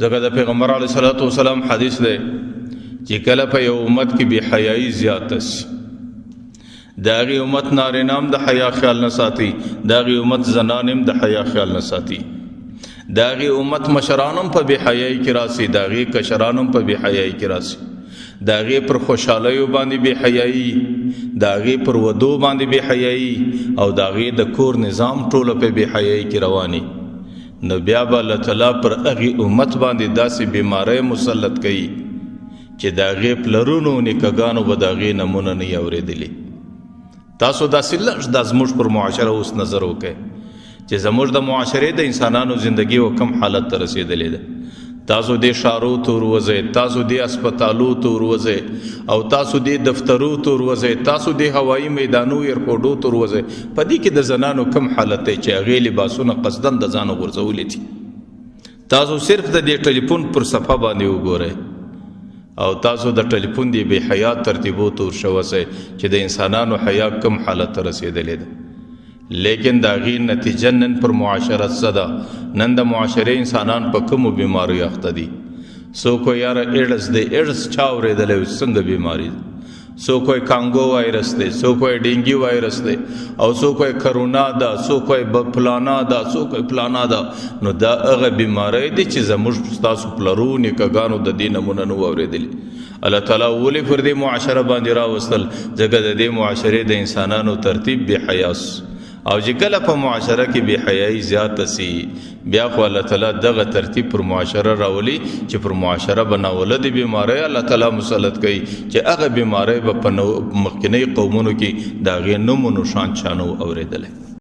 ځکه د پیغمبر علیه الصلاۃ والسلام حدیث دی چې کله په یو امت کې بې حیایي زیاته سي د هغې امت نارینه هم د حیا خیال نه ساتي د هغې امت زنان هم د حیا خیال نه ساتي د هغې امت مشران هم په بې حیایي کې راسي د هغې کشران هم په بې حیایي کې راسي د هغې پر خوشحالیو باندې بې حیایي د هغې پر ودو باندې بې حیایي او د هغې د کور نظام ټوله په بې حیایي کې رواني نو بیا به الله تعالی پر هغې امت باندې داسې بیماری مسلط کوي چې د هغې پلرونو نیکهګانو به د هغې نمونه نه وي اورېدلي تاسو داسې لږ دا زموږ پر معاشره اوس نظر وکئ چې زموږ د معاشرې د انسانانو زندگی و کم حالت ته رسېدلې ده تاسو دې ښارو ته وروځئ تاسو دې اسپتالو ته وروځئ او تاسو دې دفترو ته وروځئ تاسو دې هوایي میدانو ایرپورټو ته وروځئ په دې کې د زنانو کم حالت دی چې هغې لباسونه قصدن د ځانه غورځولي دي تاسو صرف د دې ټلیفون پر صفحه باندې وګورئ او تاسو د ټلیفون دی بې حیا ترتیبو ته ورشوسئ چې د انسانانو حیا کم حالت ته رسېدلې ده لیکن د هغې نتیجه نن پر معاشرت څه ده نن د معاشرې انسانان په کومو بیماریو اخته دي څوک وایي یاره ایډز دی ایډز چا اورېدلی څنګه بیماري ده څوک وایي کانګو وایرس دی څوک وایي ډینګي وایرس دی او څوک وایي کرونا ده څوک وایي فلانا ده څوک وایي فلانا ده نو دا هغه بیماری دي چې زموږ ستاسو پلرو نیکهګانو د دې نمونه نه وو اورېدلي الله تعالی ولې پر دې معاشره باندې راوستل ځکه د دې معاشرې د انسانانو ترتیب بې حیاس او چې کله په معاشره کې بې حیایي زیاته سي بیا خو الله تعالی دغه ترتیب پر معاشره راولي چې پر معاشره به ناولده بیماری الله تعالی مسلط کوي چې هغه بیماری به په مخکینی قومونو کې د هغې نوم و نښان چا نه و اورېدلی